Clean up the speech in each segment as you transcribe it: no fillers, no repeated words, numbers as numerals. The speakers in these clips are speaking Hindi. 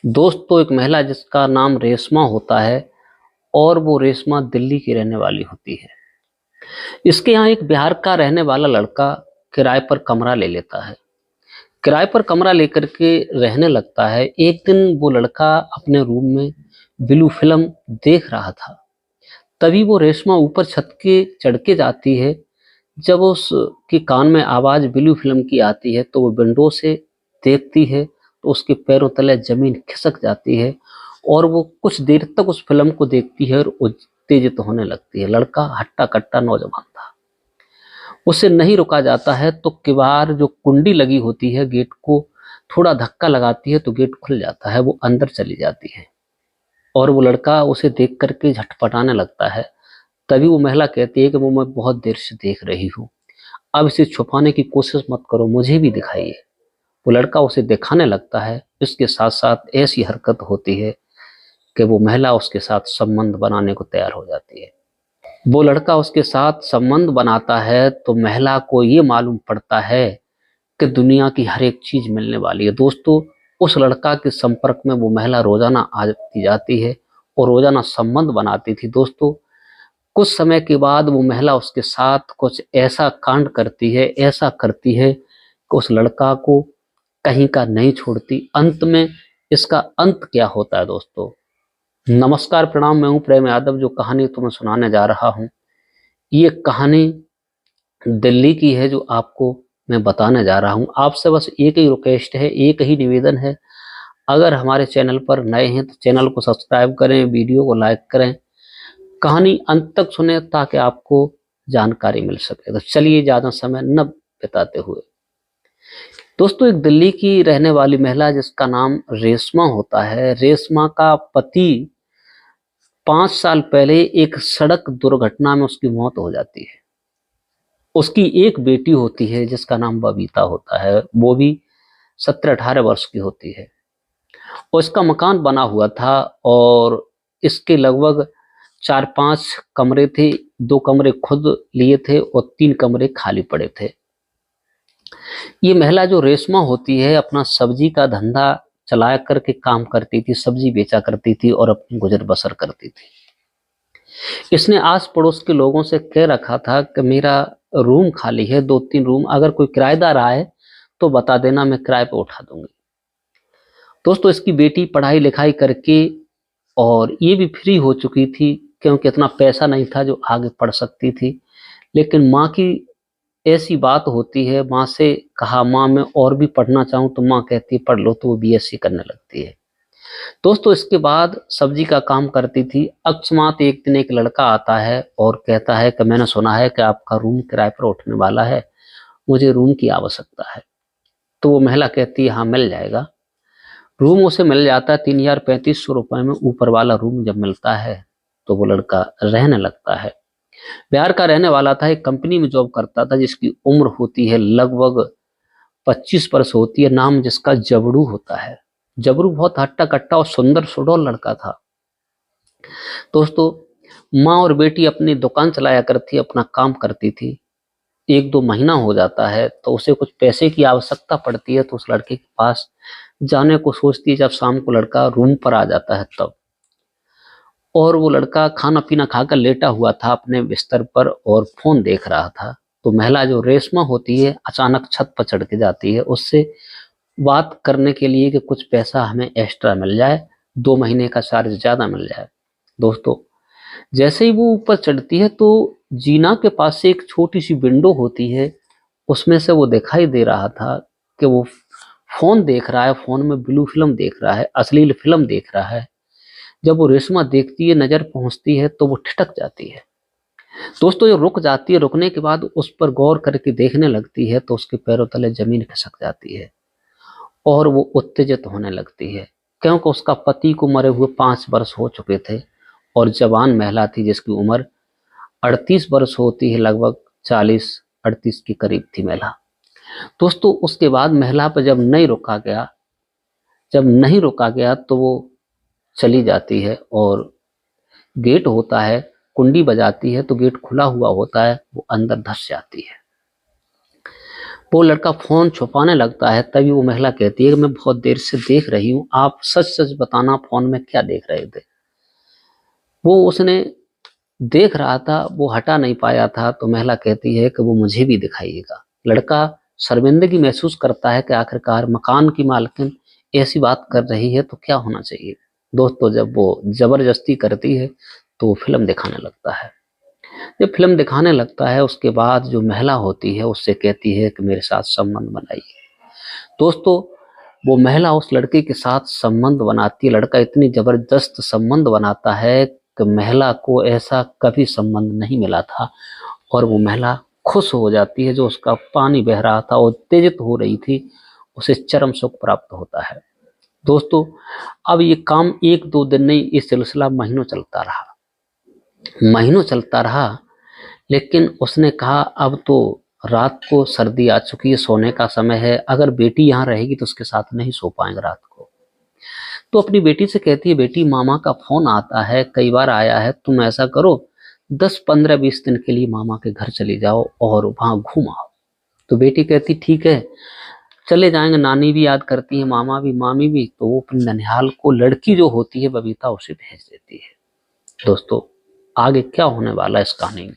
दोस्तों एक महिला जिसका नाम रेशमा होता है और वो रेशमा दिल्ली की रहने वाली होती है। इसके यहाँ एक बिहार का रहने वाला लड़का किराए पर कमरा ले लेता है। किराए पर कमरा लेकर के रहने लगता है। एक दिन वो लड़का अपने रूम में ब्लू फिल्म देख रहा था। तभी वो रेशमा ऊपर छत के चढ़ के जाती है। जब उसके कान में आवाज ब्लू फिल्म की आती है तो वो विंडो से देखती है तो उसके पैरों तले जमीन खिसक जाती है और वो कुछ देर तक उस फिल्म को देखती है और उत्तेजित होने लगती है। लड़का हट्टा कट्टा नौजवान था, उसे नहीं रोका जाता है तो किवाड़ जो कुंडी लगी होती है गेट को थोड़ा धक्का लगाती है तो गेट खुल जाता है। वो अंदर चली जाती है और वो लड़का उसे देख करके झटपटाने लगता है। तभी वो महिला कहती है कि वो मैं बहुत देर से देख रही हूँ, अब इसे छुपाने की कोशिश मत करो, मुझे भी दिखाइए। वो लड़का उसे दिखाने लगता है। इसके साथ साथ ऐसी हरकत होती है कि वो महिला उसके साथ संबंध बनाने को तैयार हो जाती है। वो लड़का उसके साथ संबंध बनाता है तो महिला को ये मालूम पड़ता है कि दुनिया की हर एक चीज मिलने वाली है। दोस्तों उस लड़का के संपर्क में वो महिला रोजाना आती जाती है और रोजाना संबंध बनाती थी। दोस्तों कुछ समय के बाद वो महिला उसके साथ कुछ ऐसा कांड करती है, ऐसा करती है कि उस लड़का को कहीं का नहीं छोड़ती। अंत में इसका अंत क्या होता है दोस्तों? नमस्कार प्रणाम, मैं हूं प्रेम यादव। जो कहानी तुम्हें सुनाने जा रहा हूं ये कहानी दिल्ली की है जो आपको मैं बताने जा रहा हूं। आपसे बस एक ही रिक्वेस्ट है, एक ही निवेदन है, अगर हमारे चैनल पर नए हैं तो चैनल को सब्सक्राइब करें, वीडियो को लाइक करें, कहानी अंत तक सुने ताकि आपको जानकारी मिल सके। तो चलिए ज्यादा समय न बिताते हुए, दोस्तों एक दिल्ली की रहने वाली महिला जिसका नाम रेशमा होता है। रेशमा का पति 5 साल पहले एक सड़क दुर्घटना में उसकी मौत हो जाती है। उसकी एक बेटी होती है जिसका नाम बबीता होता है, वो भी 17-18 वर्ष की होती है और इसका मकान बना हुआ था और इसके लगभग 4-5 कमरे थे। 2 कमरे खुद लिए थे और 3 कमरे खाली पड़े थे। ये महिला जो रेशमा होती है अपना सब्जी का धंधा चलाया करके काम करती थी, सब्जी बेचा करती थी और अपनी गुजर बसर करती थी। इसने आस पड़ोस के लोगों से कह रखा था कि मेरा रूम खाली है, 2-3 रूम, अगर कोई किराएदार आए तो बता देना, मैं किराए पे उठा दूंगी। दोस्तों इसकी बेटी पढ़ाई लिखाई करके और ये भी फ्री हो चुकी थी क्योंकि इतना पैसा नहीं था जो आगे पढ़ सकती थी। लेकिन माँ की ऐसी बात होती है, माँ से कहा माँ मैं और भी पढ़ना चाहूँ तो माँ कहती है पढ़ लो, तो वो बीएससी करने लगती है। दोस्तों इसके बाद सब्जी का काम करती थी। अकस्मात एक दिन एक लड़का आता है और कहता है कि मैंने सुना है कि आपका रूम किराए पर उठने वाला है, मुझे रूम की आवश्यकता है। तो वो महिला कहती है हाँ मिल जाएगा। रूम उसे मिल जाता है 3,035 रुपए में। ऊपर वाला रूम जब मिलता है तो वो लड़का रहने लगता है। बिहार का रहने वाला था, एक कंपनी में जॉब करता था जिसकी उम्र होती है लगभग 25 वर्ष होती है। नाम जिसका जबड़ू होता है। जबरू बहुत हट्टा कट्टा और सुंदर सुडौल लड़का था। दोस्तों माँ और बेटी अपनी दुकान चलाया करती, अपना काम करती थी। 1-2 महीना हो जाता है तो उसे कुछ पैसे की आवश्यकता पड़ती है तो उस लड़के के पास जाने को सोचती है। जब शाम को लड़का रूम पर आ जाता है तब, और वो लड़का खाना पीना खाकर लेटा हुआ था अपने बिस्तर पर और फोन देख रहा था। तो महिला जो रेशमा होती है अचानक छत पर चढ़ के जाती है उससे बात करने के लिए कि कुछ पैसा हमें एक्स्ट्रा मिल जाए, 2 महीने का चार्ज ज्यादा मिल जाए। दोस्तों जैसे ही वो ऊपर चढ़ती है तो जीना के पास से एक छोटी सी विंडो होती है, उसमें से वो दिखाई दे रहा था कि वो फोन देख रहा है, फोन में ब्लू फिल्म देख रहा है, अश्लील फिल्म देख रहा है। जब वो रेशमा देखती है, नजर पहुंचती है तो वो ठिठक जाती है। दोस्तों ये रुक जाती है, रुकने के बाद उस पर गौर करके देखने लगती है तो उसके पैरों तले जमीन खिसक जाती है और वो उत्तेजित होने लगती है क्योंकि उसका पति को मरे हुए 5 वर्ष हो चुके थे और जवान महिला थी जिसकी उम्र 38 वर्ष होती है, लगभग 40-38 के करीब थी महिला। दोस्तों उसके बाद महिला पर जब नहीं रोका गया तो वो चली जाती है और गेट होता है, कुंडी बजाती है तो गेट खुला हुआ होता है, वो अंदर धंस जाती है। वो लड़का फोन छुपाने लगता है, तभी वो महिला कहती है कि मैं बहुत देर से देख रही हूँ, आप सच सच बताना फोन में क्या देख रहे थे। वो उसने देख रहा था, वो हटा नहीं पाया था, तो महिला कहती है कि वो मुझे भी दिखाइएगा। लड़का शर्मिंदगी महसूस करता है कि आखिरकार मकान की मालकिन ऐसी बात कर रही है तो क्या होना चाहिए। दोस्तों, जब वो जबरदस्ती करती है तो वो फिल्म दिखाने लगता है। जब फिल्म दिखाने लगता है उसके बाद जो महिला होती है उससे कहती है कि मेरे साथ संबंध बनाइए। दोस्तों, वो महिला उस लड़के के साथ संबंध बनाती है। लड़का इतनी जबरदस्त संबंध बनाता है कि महिला को ऐसा कभी संबंध नहीं मिला था, और वो महिला खुश हो जाती है। जो उसका पानी बह रहा था, उत्तेजित हो रही थी, उसे चरम सुख प्राप्त होता है। दोस्तों, अब ये काम एक दो दिन नहीं, ये सिलसिला महीनों चलता रहा। महीनों चलता रहा, लेकिन उसने कहा अब तो रात को सर्दी आ चुकी है, सोने का समय है, अगर बेटी यहाँ रहेगी तो उसके साथ नहीं सो पाएंगे रात को। तो अपनी बेटी से कहती है, बेटी मामा का फोन आता है, कई बार आया है, तुम ऐसा करो 10-15-20 दिन के लिए मामा के घर चली जाओ और वहां घूम आओ। तो बेटी कहती ठीक है, चले जाएंगे। नानी भी याद करती है, मामा भी, मामी भी। तो वो अपने ननिहाल को लड़की जो होती है बबीता, उसे भेज देती है। दोस्तों, आगे क्या होने वाला है इस कहानी में।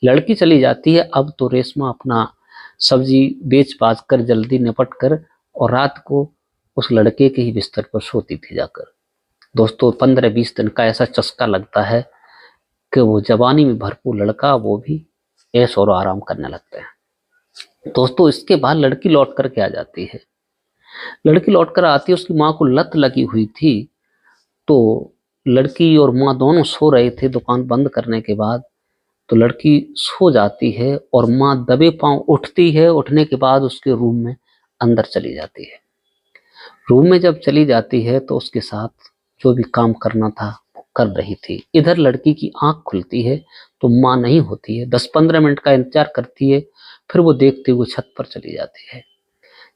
लड़की चली जाती है। अब तो रेशमा अपना सब्जी बेच बाच कर जल्दी निपट कर और रात को उस लड़के के ही बिस्तर पर सोती थी जाकर। दोस्तों, 15-20 दिन का ऐसा चस्का लगता है कि वो जवानी में भरपूर लड़का, वो भी ऐश और आराम करने लगते हैं। दोस्तों, इसके बाद लड़की लौट कर के आ जाती है। लड़की लौट कर आती है, उसकी माँ को लत लगी हुई थी। तो लड़की और माँ दोनों सो रहे थे दुकान बंद करने के बाद। तो लड़की सो जाती है और माँ दबे पांव उठती है। उठने के बाद उसके रूम में अंदर चली जाती है। रूम में जब चली जाती है तो उसके साथ जो भी काम करना था वो कर रही थी। इधर लड़की की आंख खुलती है तो माँ नहीं होती है। 10-15 मिनट का इंतजार करती है, फिर वो देखते हुए छत पर चली जाती है।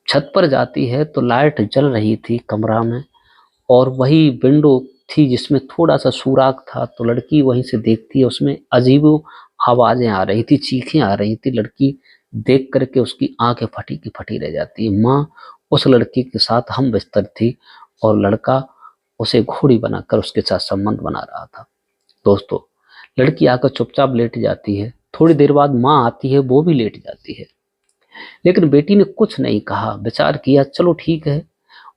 छत पर जाती है तो लाइट जल रही थी कमरा में, और वही विंडो थी जिसमें थोड़ा सा सुराग था। तो लड़की वहीं से देखती है, उसमें अजीब आवाजें आ रही थी, चीखें आ रही थी। लड़की देख करके उसकी आंखें फटी की फटी रह जाती है। माँ उस लड़की के साथ हम बिस्तर थी और लड़का उसे घोड़ी बनाकर उसके साथ संबंध बना रहा था। दोस्तों, लड़की आकर चुपचाप लेट जाती है। थोड़ी देर बाद माँ आती है, वो भी लेट जाती है, लेकिन बेटी ने कुछ नहीं कहा। विचार किया चलो ठीक है,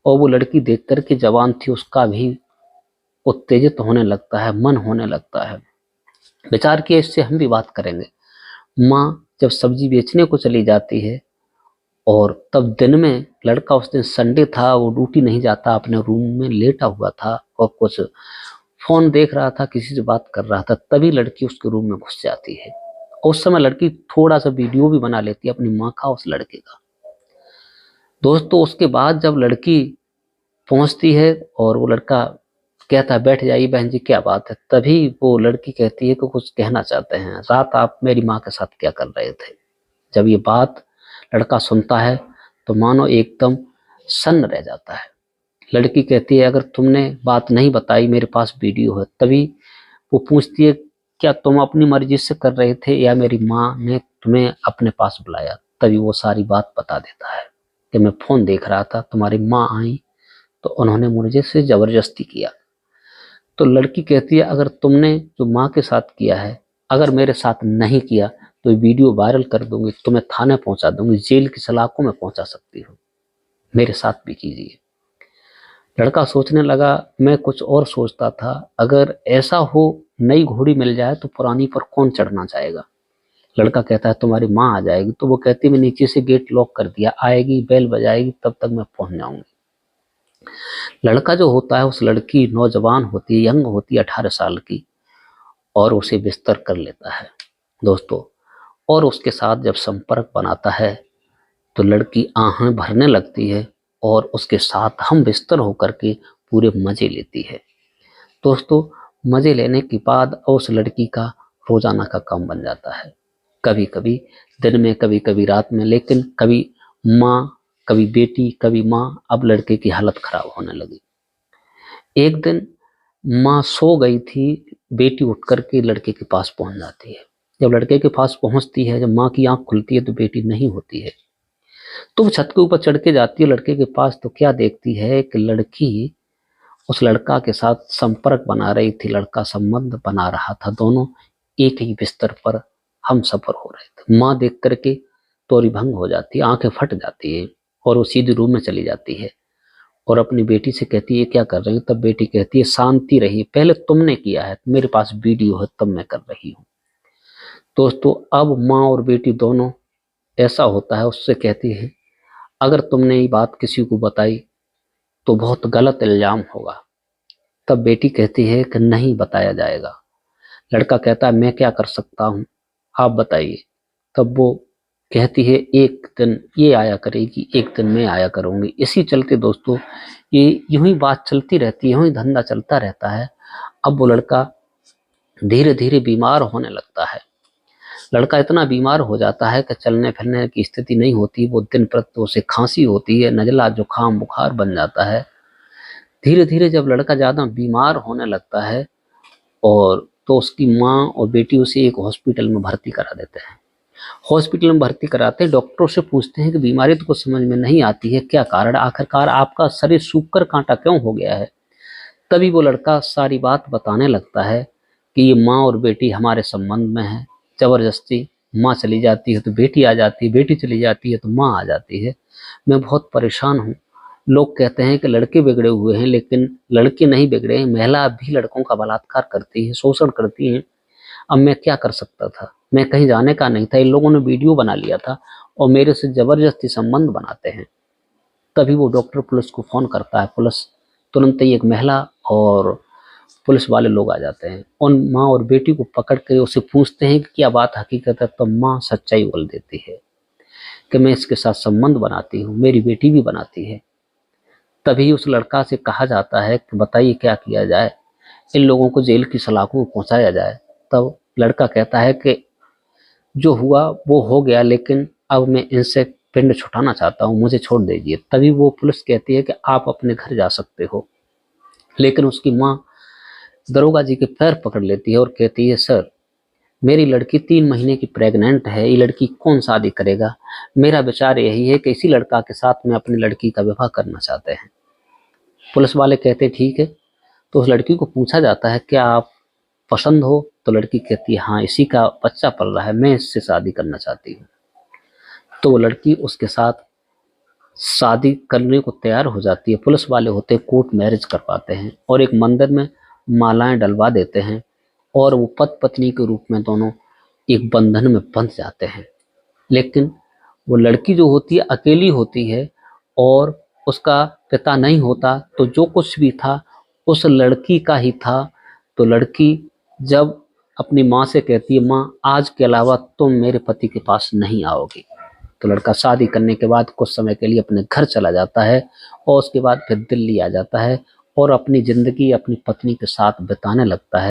और वो लड़की देख करके जवान थी, उसका भी उत्तेजित होने लगता है, मन होने लगता है। विचार किया इससे हम भी बात करेंगे। माँ जब सब्जी बेचने को चली जाती है, और तब दिन में लड़का, उस दिन संडे था, वो ड्यूटी नहीं जाता, अपने रूम में लेटा हुआ था और कुछ फोन देख रहा था, किसी से बात कर रहा था। तभी लड़की उसके रूम में घुस जाती है। उस समय लड़की थोड़ा सा वीडियो भी बना लेती है अपनी माँ का, उस लड़के का। दोस्तों, उसके बाद जब लड़की पहुंचती है और वो लड़का कहता है बैठ जाइए बहन जी, क्या बात है। तभी वो लड़की कहती है कि कुछ कहना चाहते हैं, रात आप मेरी माँ के साथ क्या कर रहे थे। जब ये बात लड़का सुनता है तो मानो एकदम सन्न रह जाता है। लड़की कहती है अगर तुमने बात नहीं बताई, मेरे पास वीडियो है। तभी वो पूछती है क्या तुम अपनी मर्जी से कर रहे थे या मेरी माँ ने तुम्हें अपने पास बुलाया। तभी वो सारी बात बता देता है कि मैं फोन देख रहा था, तुम्हारी माँ आई तो उन्होंने मुझे से जबरदस्ती किया। तो लड़की कहती है अगर तुमने जो माँ के साथ किया है, अगर मेरे साथ नहीं किया तो ये वीडियो वायरल कर दूंगी, तुम्हें थाने पहुंचा दूंगी, जेल की सलाखों में पहुंचा सकती हो, मेरे साथ भी कीजिए। लड़का सोचने लगा मैं कुछ और सोचता था, अगर ऐसा हो नई घोड़ी मिल जाए तो पुरानी पर कौन चढ़ना चाहेगा। लड़का कहता है तुम्हारी माँ आ जाएगी। तो वो कहती है मैं नीचे से गेट लॉक कर दिया, आएगी बेल बजाएगी, तब तक मैं पहुंच जाऊंगी। लड़का जो होता है, उस लड़की नौजवान होती है, यंग होती है 18 साल की, और उसे बिस्तर कर लेता है दोस्तों। और उसके साथ जब संपर्क बनाता है तो लड़की आहें भरने लगती है और उसके साथ हम बिस्तर होकर के पूरे मजे लेती है दोस्तों। मजे लेने के बाद उस लड़की का रोजाना का काम बन जाता है, कभी कभी दिन में, कभी कभी रात में, लेकिन कभी माँ, कभी बेटी, कभी माँ। अब लड़के की हालत खराब होने लगी। एक दिन माँ सो गई थी, बेटी उठ करके लड़के के पास पहुंच जाती है। जब लड़के के पास पहुंचती है, जब माँ की आंख खुलती है तो बेटी नहीं होती है। तो वो छत के ऊपर चढ़ के जाती है लड़के के पास, तो क्या देखती है कि लड़की उस लड़का के साथ संपर्क बना रही थी, लड़का संबंध बना रहा था, दोनों एक ही बिस्तर पर हमसफर हो रहे थे। माँ देख करके तोरी भंग हो जाती है, आंखें फट जाती है और वो सीधे रूम में चली जाती है और अपनी बेटी से कहती है क्या कर रही है। तब बेटी कहती है शांति रही, पहले तुमने किया है, मेरे पास वीडियो है तब मैं कर रही हूँ। दोस्तों अब माँ और बेटी दोनों, ऐसा होता है, उससे कहती है अगर तुमने ये बात किसी को बताई तो बहुत गलत इल्जाम होगा। तब बेटी कहती है कि नहीं बताया जाएगा। लड़का कहता है मैं क्या कर सकता हूँ, आप बताइए। तब वो कहती है एक दिन ये आया करेगी, एक दिन मैं आया करूंगी। इसी चलते दोस्तों ये यूं ही बात चलती रहती है, यूं ही धंधा चलता रहता है। अब वो लड़का धीरे धीरे बीमार होने लगता है। लड़का इतना बीमार हो जाता है कि चलने फिरने की स्थिति नहीं होती, वो दिन प्रतिदिन उसे खांसी होती है, नजला जुकाम बुखार बन जाता है। धीरे धीरे जब लड़का ज्यादा बीमार होने लगता है और तो उसकी माँ और बेटी उसे एक हॉस्पिटल में भर्ती करा देते हैं। हॉस्पिटल में भर्ती कराते हैं, डॉक्टरों से पूछते हैं कि बीमारी तो कुछ समझ में नहीं आती है, क्या कारण, आखिरकार आपका शरीर सूख कर कांटा क्यों हो गया है। तभी वो लड़का सारी बात बताने लगता है कि ये माँ और बेटी हमारे संबंध में है, जबरदस्ती माँ चली जाती है तो बेटी आ जाती है, बेटी चली जाती है तो माँ आ जाती है। मैं बहुत परेशान हूँ। लोग कहते हैं कि लड़के बिगड़े हुए हैं, लेकिन लड़के नहीं बिगड़े हैं, महिला भी लड़कों का बलात्कार करती है, शोषण करती है। अब मैं क्या कर सकता था, मैं कहीं जाने का नहीं था, इन लोगों ने वीडियो बना लिया था और मेरे से जबरदस्ती संबंध बनाते हैं। तभी वो डॉक्टर पुलिस को फोन करता है, पुलिस तुरंत ही, एक महिला और पुलिस वाले लोग आ जाते हैं। उन माँ और बेटी को पकड़ कर उसे पूछते हैं कि क्या बात हकीकत है। तो माँ सच्चाई बोल देती है कि मैं इसके साथ संबंध बनाती हूँ, मेरी बेटी भी बनाती है। तभी उस लड़का से कहा जाता है कि बताइए क्या किया जाए, इन लोगों को जेल की सलाखों में पहुंचाया जाए। तब लड़का कहता है कि जो हुआ वो हो गया, लेकिन अब मैं इनसे पिंड छुटाना चाहता हूँ, मुझे छोड़ दीजिए। तभी वो पुलिस कहती है कि आप अपने घर जा सकते हो। लेकिन उसकी माँ दरोगा जी के पैर पकड़ लेती है और कहती है सर, मेरी लड़की 3 महीने की प्रेग्नेंट है, ये लड़की कौन शादी करेगा। मेरा विचार यही है कि इसी लड़का के साथ में अपनी लड़की का विवाह करना चाहते हैं। पुलिस वाले कहते ठीक है। तो उस लड़की को पूछा जाता है क्या आप पसंद हो। तो लड़की कहती है हाँ, इसी का बच्चा पल रहा है, मैं इससे शादी करना चाहती हूँ। तो वो लड़की उसके साथ शादी करने को तैयार हो जाती है। पुलिस वाले होते कोर्ट मैरिज करवाते हैं और एक मंदिर में मालाएं डलवा देते हैं और वो पति पत्नी के रूप में दोनों एक बंधन में बंध जाते हैं। लेकिन वो लड़की जो होती है अकेली होती है और उसका पिता नहीं होता, तो जो कुछ भी था उस लड़की का ही था। तो लड़की जब अपनी माँ से कहती है माँ आज के अलावा तुम मेरे पति के पास नहीं आओगी, तो लड़का शादी करने के बाद कुछ समय के लिए अपने घर चला जाता है और उसके बाद फिर दिल्ली आ जाता है और अपनी जिंदगी अपनी पत्नी के साथ बिताने लगता है।